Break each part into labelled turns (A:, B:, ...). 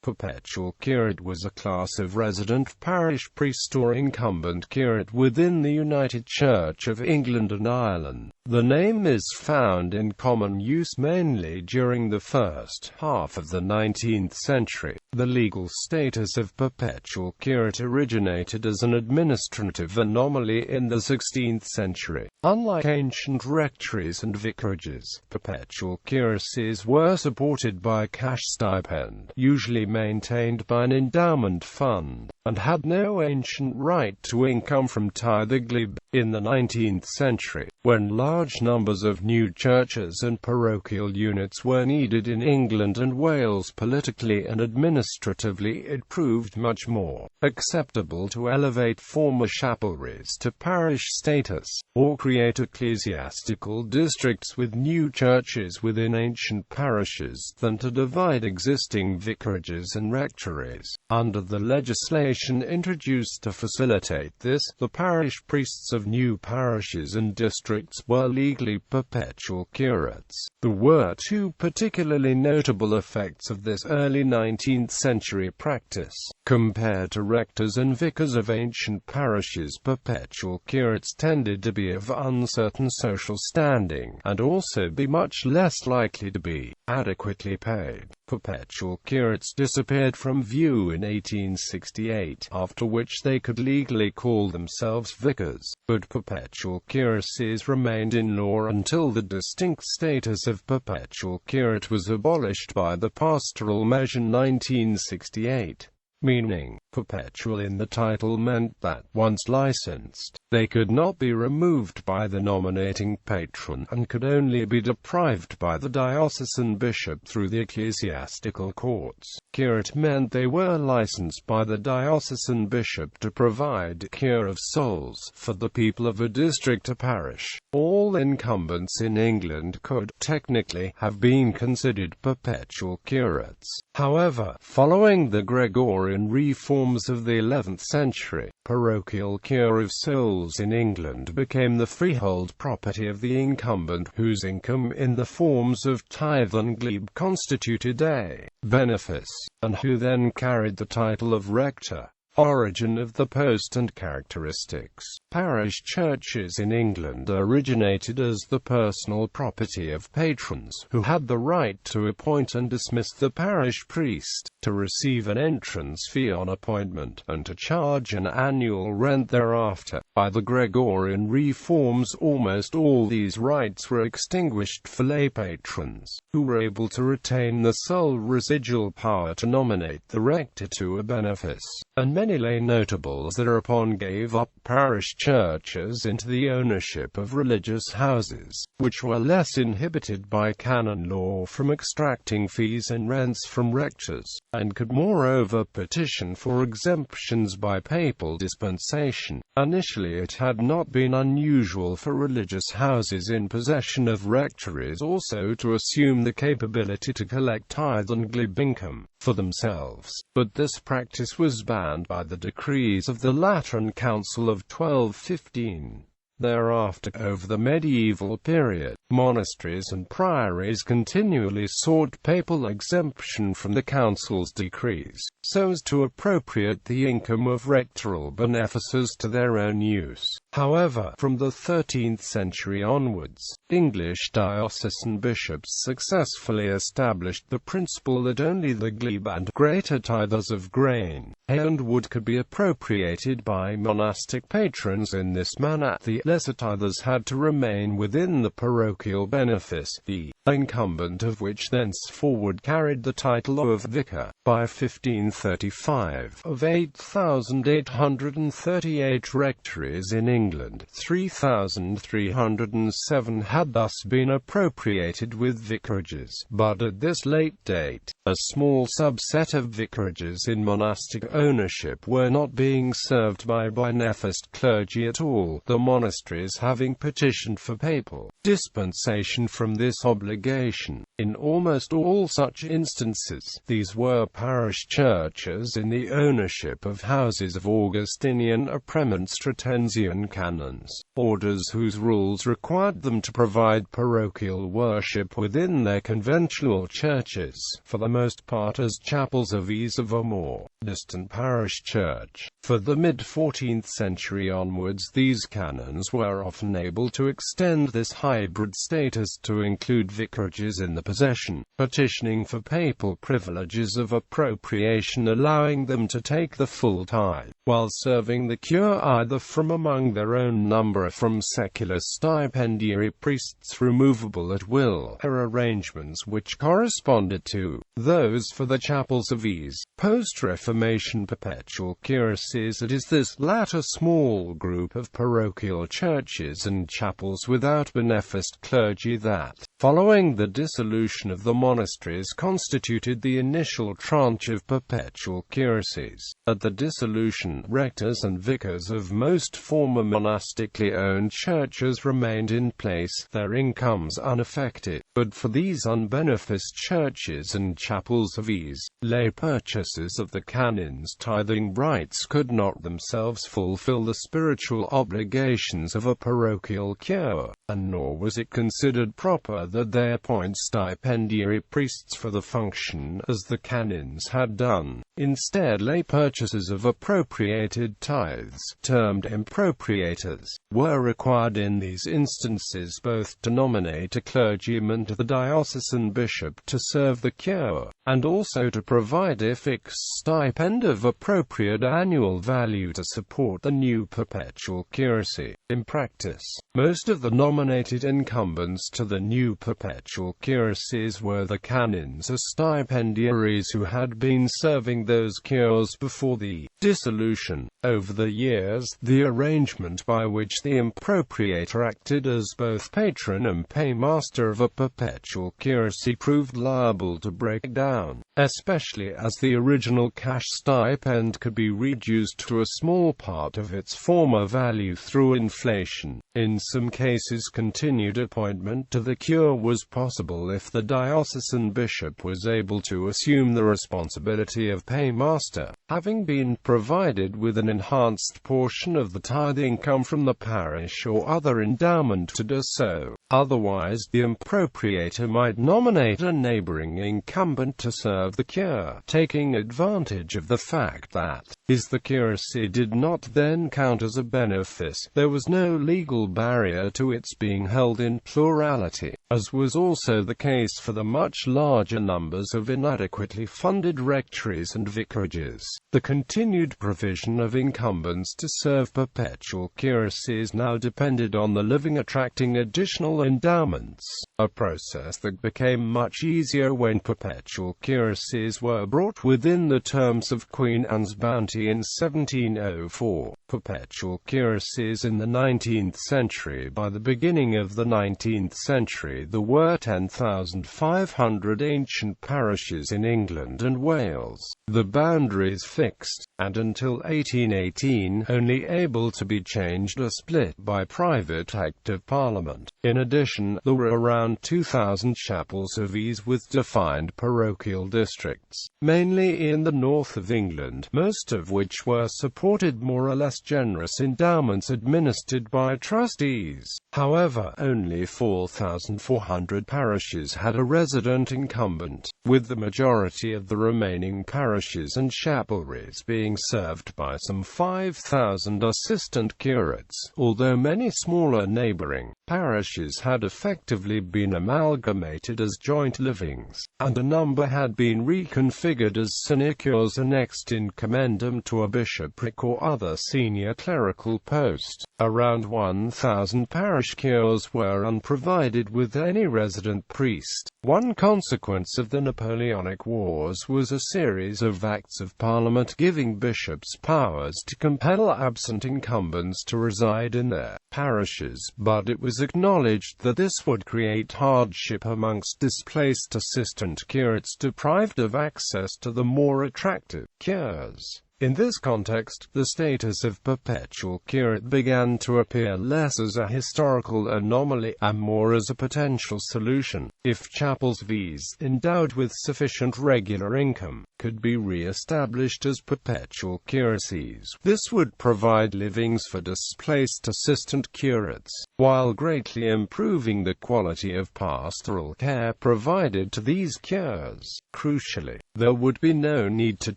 A: Perpetual curate was a class of resident parish priest or incumbent curate within the United Church of England and Ireland. The name is found in common use mainly during the first half of the 19th century. The legal status of perpetual curate originated as an administrative anomaly in the 16th century. Unlike ancient rectories and vicarages, perpetual curacies were supported by cash stipend, usually maintained by an endowment fund, and had no ancient right to income from tithe or glebe. In the 19th century, when large numbers of new churches and parochial units were needed in England and Wales politically and administratively, it proved much more acceptable to elevate former chapelries to parish status, or create ecclesiastical districts with new churches within ancient parishes, than to divide existing vicarages and rectories. Under the legislation introduced to facilitate this, the parish priests of new parishes and districts were legally perpetual curates. There were two particularly notable effects of this early 19th century practice. Compared to rectors and vicars of ancient parishes, perpetual curates tended to be of uncertain social standing, and also be much less likely to be adequately paid. Perpetual curates disappeared from view in 1868, after which they could legally call themselves vicars, but perpetual curacies remained in law until the distinct status of perpetual curate was abolished by the Pastoral Measure 1968. Meaning, perpetual in the title meant that, once licensed, they could not be removed by the nominating patron, and could only be deprived by the diocesan bishop through the ecclesiastical courts. Curate meant they were licensed by the diocesan bishop to provide cure of souls for the people of a district or parish. All incumbents in England could, technically, have been considered perpetual curates. However, following the Gregorian reforms of the 11th century, parochial cure of souls in England became the freehold property of the incumbent, whose income in the forms of tithe and glebe constituted a benefice, and who then carried the title of rector. Origin of the post and characteristics. Parish churches in England originated as the personal property of patrons, who had the right to appoint and dismiss the parish priest, to receive an entrance fee on appointment, and to charge an annual rent thereafter. By the Gregorian reforms, almost all these rights were extinguished for lay patrons, who were able to retain the sole residual power to nominate the rector to a benefice, and many lay notables thereupon gave up parish churches into the ownership of religious houses, which were less inhibited by canon law from extracting fees and rents from rectors, and could moreover petition for exemptions by papal dispensation. Initially it had not been unusual for religious houses in possession of rectories also to assume the capability to collect tithe and glebe income for themselves, but this practice was banned by the decrees of the Lateran Council of 1215. Thereafter, over the medieval period, monasteries and priories continually sought papal exemption from the council's decrees, so as to appropriate the income of rectoral benefices to their own use. However, from the 13th century onwards, English diocesan bishops successfully established the principle that only the glebe and greater tithes of grain, hay and wood could be appropriated by monastic patrons. In this manner, the lesser tithes had to remain within the parochial benefice, the incumbent of which thenceforward carried the title of vicar. By 1535, of 8,838 rectories in England, 3,307 had thus been appropriated with vicarages, but at this late date, a small subset of vicarages in monastic ownership were not being served by beneficed clergy at all, the monasteries having petitioned for papal dispensation from this obligation. In almost all such instances, these were parish churches in the ownership of houses of Augustinian or Premonstratensian canons, orders whose rules required them to provide parochial worship within their conventual churches, for the most part as chapels of ease of a more distant parish church. For the mid-14th century onwards, these canons were often able to extend this hybrid status to include vicarages in the possession, petitioning for papal privileges of appropriation allowing them to take the full tithe, while serving the cure either from among their own number or from secular stipendiary priests removable at will, or arrangements which corresponded to those for the chapels of ease. Post-Reformation perpetual curacies. It is this latter small group of parochial churches and chapels without beneficed clergy that, following the dissolution of the monasteries, constituted the initial tranche of perpetual curacies. At the dissolution, rectors and vicars of most former monastically owned churches remained in place, their incomes unaffected. But for these unbeneficed churches and chapels of ease, lay purchasers of the canons' tithing rights could not themselves fulfill the spiritual obligations of a parochial cure, and nor was it considered proper that they appoint stipendiary priests for the function, as the canons had done. Instead, lay purchasers of appropriated tithes, termed impropriators, were required in these instances both to nominate a clergyman to the diocesan bishop to serve the cure, and also to provide a fixed stipend of appropriate annual value to support the new perpetual curacy. In practice, most of the nominated incumbents to the new perpetual curacies were the canons or stipendiaries who had been serving those cures before the dissolution. Over the years, the arrangement by which the impropriator acted as both patron and paymaster of a perpetual curacy proved liable to break down, especially as the original cash stipend could be reduced to a small part of its former value through inflation. In some cases, continued appointment to the cure was possible if the diocesan bishop was able to assume the responsibility of paymaster, having been provided with an enhanced portion of the tithe income from the parish or other endowment to do so. Otherwise, the impropriator might nominate a neighboring incumbent to serve the cure, taking advantage of the fact that, as the curacy did not then count as a benefice, there was no legal barrier to its being held in plurality, as was also the case for the much larger numbers of inadequately funded rectories and vicarages. The continued provision of incumbents to serve perpetual curacies now depended on the living attracting additional endowments, a process that became much easier when perpetual curacies were brought within the terms of Queen Anne's bounty in 1704. Perpetual curacies in the 19th century. By the beginning of the 19th century, there were 10,500 ancient parishes in England and Wales, the boundaries fixed, and until 1818, only able to be changed or split by private Act of Parliament. In addition, there were around 2,000 chapels of ease with defined parochial districts, mainly in the north of England, most of which were supported more or less generous endowments administered by trustees. However, only 4,400 parishes had a resident incumbent, with the majority of the remaining parishes and chapelries being served by some 5,000 assistant curates, although many smaller neighbouring parishes had effectively been amalgamated as joint livings, and a number had been reconfigured as sinecures annexed in commendam to a bishopric or other senior clerical post. Around 1,000 parish cures were unprovided with any resident priest. One consequence of the Napoleonic Wars was a series of Acts of Parliament giving bishops powers to compel absent incumbents to reside in their parishes, but it was acknowledged that this would create hardship amongst displaced assistant curates deprived of access to the more attractive cures. In this context, the status of perpetual curate began to appear less as a historical anomaly, and more as a potential solution, if chapels fees, endowed with sufficient regular income, could be re-established as perpetual curacies. This would provide livings for displaced assistant curates, while greatly improving the quality of pastoral care provided to these cures. Crucially, there would be no need to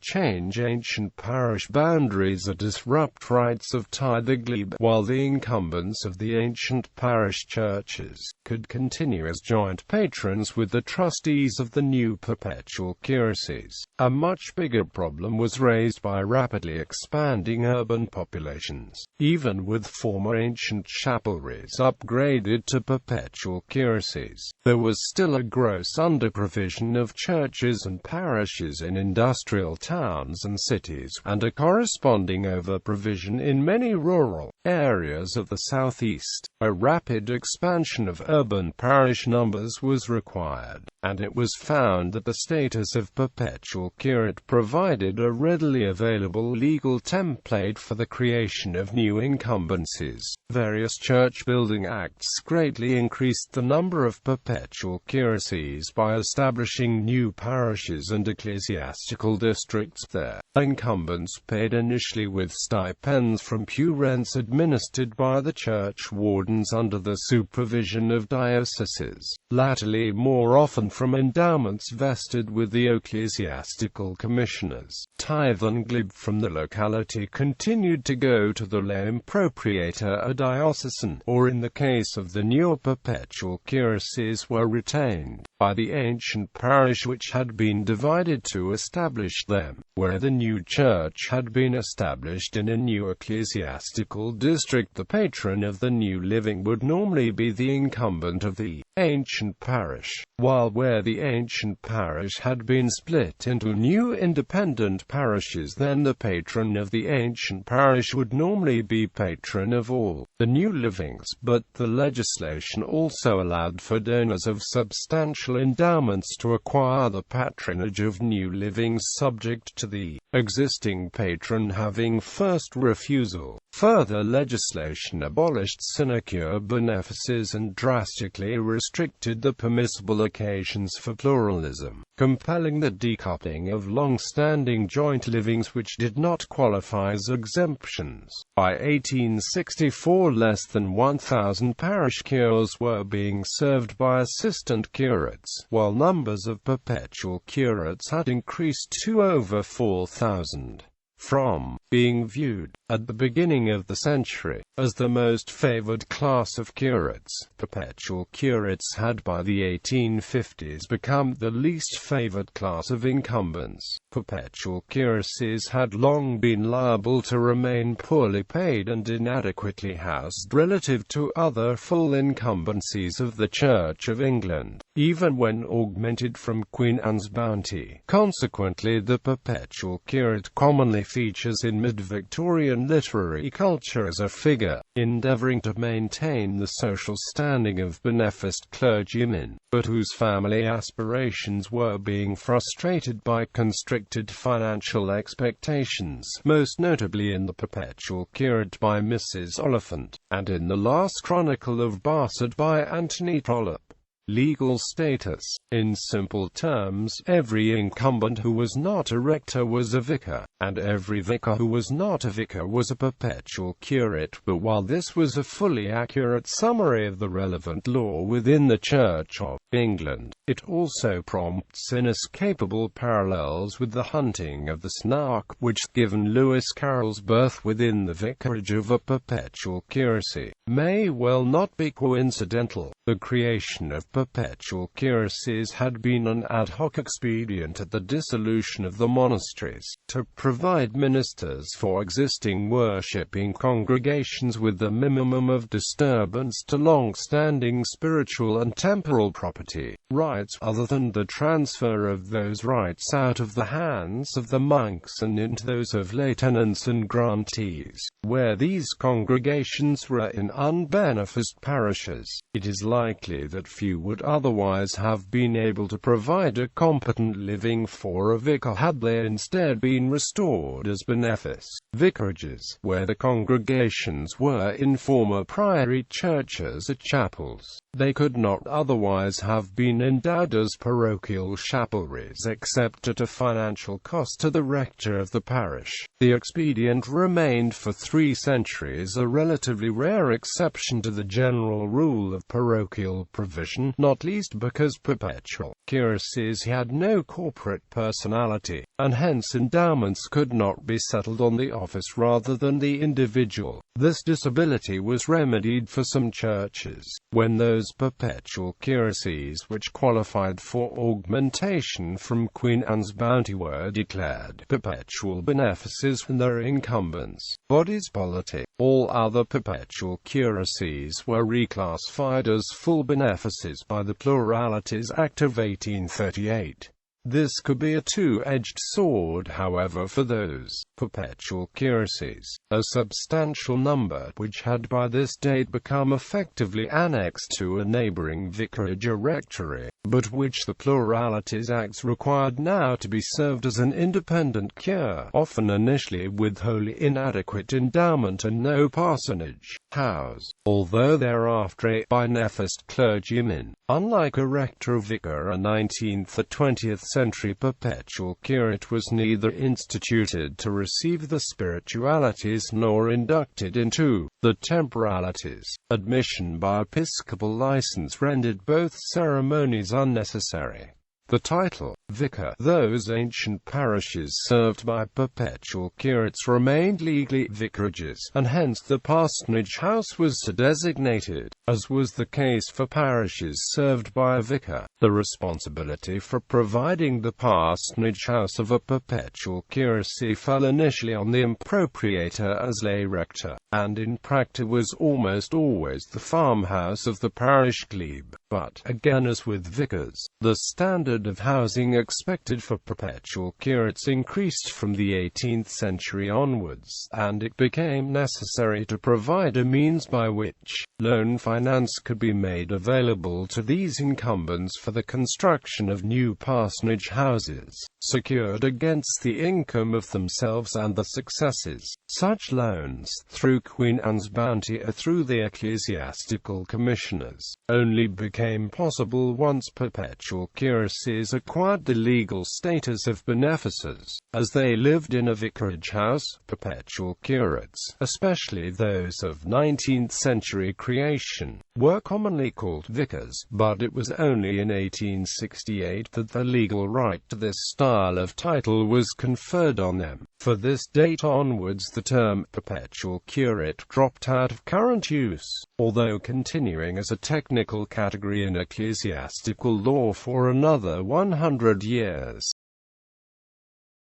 A: change ancient parish boundaries or disrupt rights of tithe or glebe, while the incumbents of the ancient parish churches could continue as joint patrons with the trustees of the new perpetual curacies. A much bigger problem was raised by rapidly expanding urban populations. Even with former ancient chapelries upgraded to perpetual curacies, there was still a gross underprovision of churches and parishes in industrial towns and cities, and a corresponding overprovision in many rural areas of the southeast. A rapid expansion of urban parish numbers was required, and it was found that the status of perpetual curate provided a readily available legal template for the creation of new incumbencies. Various church-building acts greatly increased the number of perpetual curacies by establishing new parishes and ecclesiastical districts there. Incumbents paid initially with stipends from pew rents administered by the church wardens under the supervision of dioceses, latterly more often from endowments vested with the ecclesiastical commissioners. Tithe and glebe from the locality continued to go to the lay impropriator, a diocesan, or in the case of the newer perpetual curacies were retained by the ancient parish which had been divided to establish them. Where the new church had been established in a new ecclesiastical district, the patron of the new living would normally be the incumbent of the ancient parish, while where the ancient parish had been split into new independent parishes, then the patron of the ancient parish would normally be patron of all the new livings. But the legislation also allowed for donors of substantial endowments to acquire the patronage of new livings, subject to the existing patron having first refusal. Further legislation abolished sinecure benefices and drastically restricted the permissible occasions for pluralism, compelling the decoupling of long-standing joint livings which did not qualify as exemptions. By 1864, less than 1,000 parish cures were being served by assistant curates, while numbers of perpetual curates had increased to over 4,000. From being viewed, at the beginning of the century, as the most favoured class of curates, perpetual curates had by the 1850s become the least favoured class of incumbents. Perpetual curacies had long been liable to remain poorly paid and inadequately housed relative to other full incumbencies of the Church of England, even when augmented from Queen Anne's bounty. Consequently, the perpetual curate commonly features in mid-Victorian literary culture as a figure endeavouring to maintain the social standing of beneficed clergymen, but whose family aspirations were being frustrated by constricted financial expectations, most notably in The Perpetual Curate by Mrs. Oliphant, and in The Last Chronicle of Barset by Anthony Trollope. Legal status. In simple terms, every incumbent who was not a rector was a vicar, and every vicar who was not a vicar was a perpetual curate. But while this was a fully accurate summary of the relevant law within the Church of England, it also prompts inescapable parallels with the hunting of the snark, which, given Lewis Carroll's birth within the vicarage of a perpetual curacy, may well not be coincidental. The creation of perpetual curacies had been an ad hoc expedient at the dissolution of the monasteries, to provide ministers for existing worshipping congregations with the minimum of disturbance to long-standing spiritual and temporal property rights, other than the transfer of those rights out of the hands of the monks and into those of lay tenants and grantees. Where these congregations were in unbeneficed parishes, it is likely that few would otherwise have been able to provide a competent living for a vicar had they instead been restored as benefice vicarages, where the congregations were in former priory churches or chapels. They could not otherwise have been endowed as parochial chapelries except at a financial cost to the rector of the parish. The expedient remained for 3 centuries a relatively rare exception to the general rule of parochial provision, not least because perpetual curacies had no corporate personality, and hence endowments could not be settled on the office rather than the individual. This disability was remedied for some churches, when those perpetual curacies which qualified for augmentation from Queen Anne's bounty were declared perpetual benefices and their incumbents bodies polity. All other perpetual curacies were reclassified as full benefices by the Pluralities Act of 1838. This could be a two-edged sword, however, for those perpetual curacies, a substantial number which had by this date become effectively annexed to a neighbouring vicarage or rectory, but which the Pluralities Acts required now to be served as an independent cure, often initially with wholly inadequate endowment and no parsonage house, although thereafter a beneficed clergyman. Unlike a rector or vicar, a 19th or 20th century perpetual curate was neither instituted to receive the spiritualities nor inducted into the temporalities. Admission by episcopal license rendered both ceremonies unnecessary. The title, vicar, those ancient parishes served by perpetual curates remained legally vicarages, and hence the parsonage house was so designated, as was the case for parishes served by a vicar. The responsibility for providing the parsonage house of a perpetual curacy fell initially on the impropriator as lay rector, and in practice was almost always the farmhouse of the parish glebe. But, again as with vicars, the standard of housing expected for perpetual curates increased from the 18th century onwards, and it became necessary to provide a means by which loan finance could be made available to these incumbents for the construction of new parsonage houses, secured against the income of themselves and the successors. Such loans, through Queen Anne's bounty or through the ecclesiastical commissioners, only became possible once perpetual curacies acquired the legal status of benefices. As they lived in a vicarage house, perpetual curates, especially those of 19th century creation, were commonly called vicars, but it was only in 1868 that the legal right to this style of title was conferred on them. For this date onwards the term perpetual curate dropped out of current use, although continuing as a technical category in ecclesiastical law for another 100 years.